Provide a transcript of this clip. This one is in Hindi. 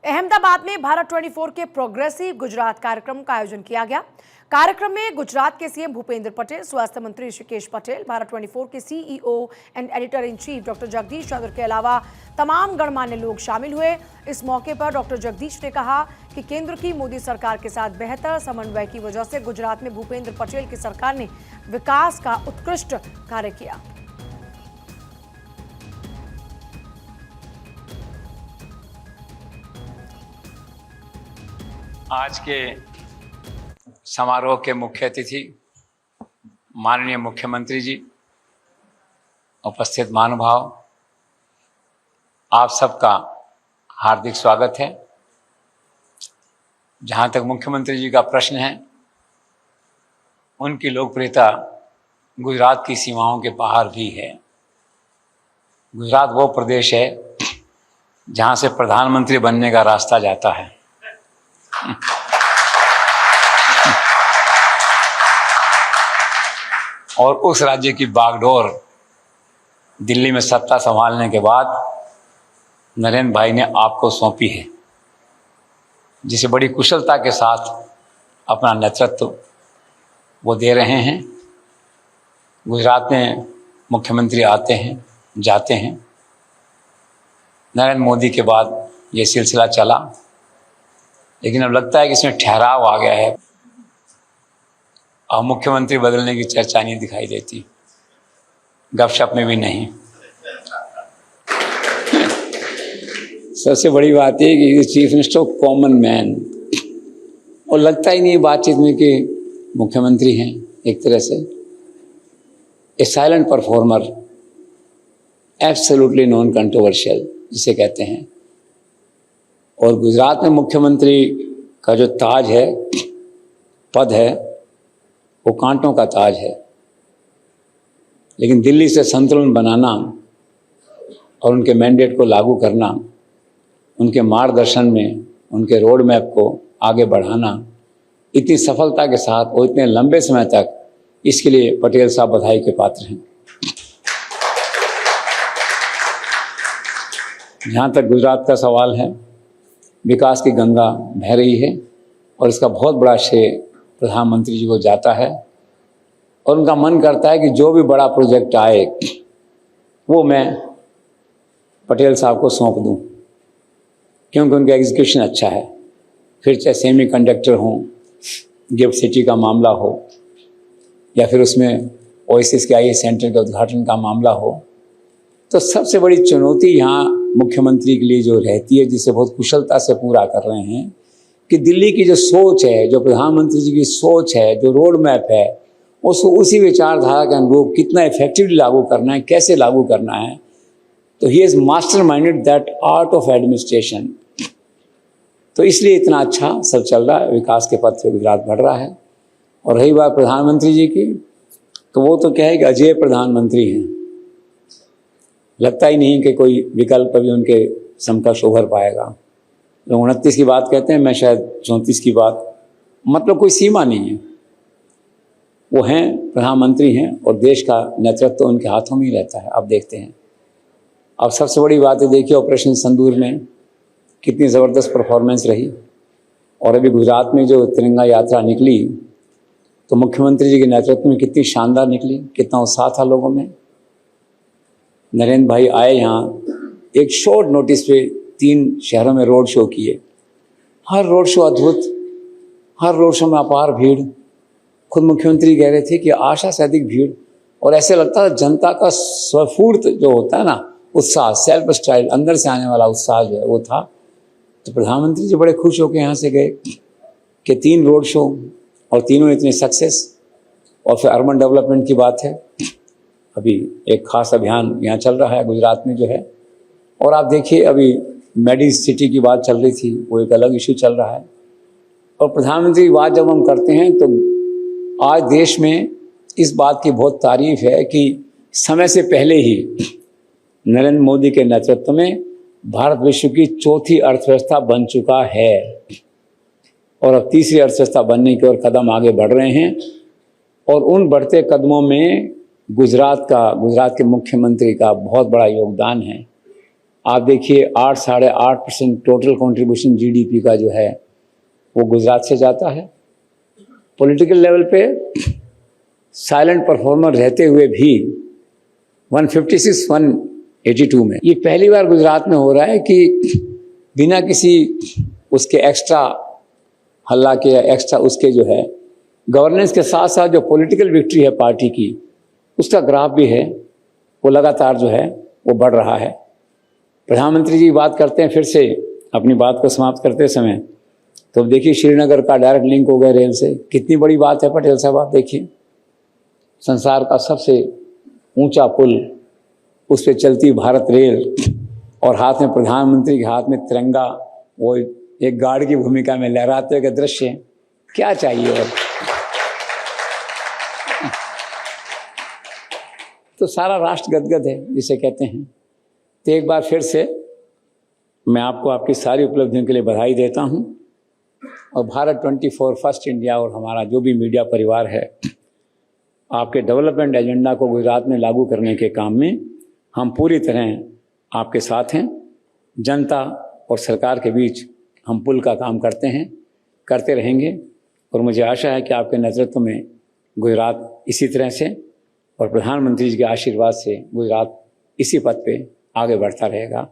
अहमदाबाद में भारत 24 के प्रोग्रेसिव गुजरात कार्यक्रम का आयोजन किया गया। कार्यक्रम में गुजरात के सीएम भूपेंद्र पटेल, स्वास्थ्य मंत्री ऋषिकेश पटेल, भारत 24 के CEO and editor in chief doctor Jagdish Chandra के अलावा तमाम गणमान्य लोग शामिल हुए। इस मौके पर डॉक्टर जगदीश ने कहा कि केंद्र की मोदी सरकार के साथ बेहतर समन्वय की वजह से गुजरात में भूपेंद्र पटेल की सरकार ने विकास का उत्कृष्ट कार्य किया। आज के समारोह के मुख्य अतिथि माननीय मुख्यमंत्री जी, उपस्थित महानुभाव, आप सबका हार्दिक स्वागत है। जहाँ तक मुख्यमंत्री जी का प्रश्न है, उनकी लोकप्रियता गुजरात की सीमाओं के बाहर भी है। गुजरात वो प्रदेश है जहाँ से प्रधानमंत्री बनने का रास्ता जाता है। और उस राज्य की बागडोर दिल्ली में सत्ता संभालने के बाद नरेंद्र भाई ने आपको सौंपी है, जिसे बड़ी कुशलता के साथ अपना नेतृत्व वो दे रहे हैं। गुजरात में मुख्यमंत्री आते हैं, जाते हैं। नरेंद्र मोदी के बाद ये सिलसिला चला, लेकिन अब लगता है कि इसमें ठहराव आ गया है। अब मुख्यमंत्री बदलने की चर्चा नहीं दिखाई देती, गपशप में भी नहीं। सबसे बड़ी बात है कि chief minister of common man, और लगता ही नहीं बातचीत में कि मुख्यमंत्री हैं। एक तरह से a silent performer, absolutely non controversial जिसे कहते हैं। और गुजरात में मुख्यमंत्री का जो ताज है, पद है, वो कांटों का ताज है। लेकिन दिल्ली से संतुलन बनाना और उनके मैंडेट को लागू करना, उनके मार्गदर्शन में उनके रोड मैप को आगे बढ़ाना इतनी सफलता के साथ और इतने लंबे समय तक, इसके लिए पटेल साहब बधाई के पात्र हैं। जहाँ तक गुजरात का सवाल है, विकास की गंगा बह रही है और इसका बहुत बड़ा श्रेय प्रधानमंत्री जी को जाता है। और उनका मन करता है कि जो भी बड़ा प्रोजेक्ट आए वो मैं पटेल साहब को सौंप दूं, क्योंकि उनका एग्जीक्यूशन अच्छा है। फिर चाहे सेमी कंडक्टर हो, गिफ्ट सिटी का मामला हो, या फिर उसमें ओएसिस के आई सेंटर के उद्घाटन का मामला हो, तो सबसे बड़ी चुनौती यहाँ मुख्यमंत्री के लिए जो रहती है, जिसे बहुत कुशलता से पूरा कर रहे हैं, कि दिल्ली की जो सोच है, जो प्रधानमंत्री जी की सोच है, जो रोड मैप है, उसको उसी विचारधारा के अनुरूप कितना इफेक्टिवली लागू करना है, कैसे लागू करना है। तो he is master minded that art of administration. तो इसलिए इतना अच्छा सब चल रहा है, विकास के पथ पे गुजरात बढ़ रहा है। और रही बात प्रधानमंत्री जी की, तो वो तो क्या है कि अजय प्रधानमंत्री हैं। लगता ही नहीं कि कोई विकल्प भी उनके समकक्ष उभर पाएगा। लोग 29 की बात कहते हैं, मैं शायद 34 की बात, मतलब कोई सीमा नहीं है। वो हैं, प्रधानमंत्री हैं, और देश का नेतृत्व तो उनके हाथों में ही रहता है। आप देखते हैं। अब सबसे बड़ी बात है, देखिए ऑपरेशन सिंदूर में कितनी ज़बरदस्त परफॉर्मेंस रही। और अभी गुजरात में जो तिरंगा यात्रा निकली, तो मुख्यमंत्री जी के नेतृत्व में कितनी शानदार निकली, कितना उत्साह था लोगों में। नरेंद्र भाई आए यहाँ, एक शॉर्ट नोटिस पे 3 शहरों में रोड शो किए। हर रोड शो अद्भुत, हर रोड शो में अपार भीड़। खुद मुख्यमंत्री कह रहे थे कि आशा से अधिक भीड़, और ऐसे लगता है जनता का स्वफूर्त जो होता है ना, उत्साह, सेल्फ स्टाइल, अंदर से आने वाला उत्साह जो है वो था। तो प्रधानमंत्री जी बड़े खुश होकर यहाँ से गए कि 3 रोड शो और तीनों इतने सक्सेस। और फिर अर्बन डेवलपमेंट की बात है, अभी एक खास अभियान यहाँ चल रहा है गुजरात में जो है। और आप देखिए, अभी मेडी सिटी की बात चल रही थी, वो एक अलग इशू चल रहा है। और प्रधानमंत्री की बात जब हम करते हैं, तो आज देश में इस बात की बहुत तारीफ है कि समय से पहले ही नरेंद्र मोदी के नेतृत्व में भारत विश्व की 4थी अर्थव्यवस्था बन चुका है, और अब 3री अर्थव्यवस्था बनने की ओर कदम आगे बढ़ रहे हैं। और उन बढ़ते कदमों में गुजरात के मुख्यमंत्री का बहुत बड़ा योगदान है। आप देखिए 8-8.5% टोटल कंट्रीब्यूशन जीडीपी का जो है वो गुजरात से जाता है। पॉलिटिकल लेवल पे साइलेंट परफॉर्मर रहते हुए भी 156, 182 में ये पहली बार गुजरात में हो रहा है कि बिना किसी उसके एक्स्ट्रा हल्ला के, एक्स्ट्रा उसके जो है गवर्नेंस के साथ साथ जो पॉलिटिकल विक्ट्री है पार्टी की, उसका ग्राफ भी है वो लगातार जो है वो बढ़ रहा है। प्रधानमंत्री जी बात करते हैं, फिर से अपनी बात को समाप्त करते समय, तो अब देखिए श्रीनगर का डायरेक्ट लिंक हो गया रेल से, कितनी बड़ी बात है पटेल साहब। आप देखिए संसार का सबसे ऊंचा पुल, उस पर चलती भारत रेल, और हाथ में प्रधानमंत्री के हाथ में तिरंगा, वो एक गार्ड की भूमिका में लहराते हुए दृश्य, क्या चाहिए और। तो सारा राष्ट्र गदगद है जिसे कहते हैं। तो एक बार फिर से मैं आपको आपकी सारी उपलब्धियों के लिए बधाई देता हूं, और भारत 24 फर्स्ट इंडिया और हमारा जो भी मीडिया परिवार है, आपके डेवलपमेंट एजेंडा को गुजरात में लागू करने के काम में हम पूरी तरह आपके साथ हैं। जनता और सरकार के बीच हम पुल का काम करते हैं, करते रहेंगे, और मुझे आशा है कि आपके नेतृत्व में गुजरात इसी तरह से और प्रधानमंत्री जी के आशीर्वाद से गुजरात इसी पथ पे आगे बढ़ता रहेगा।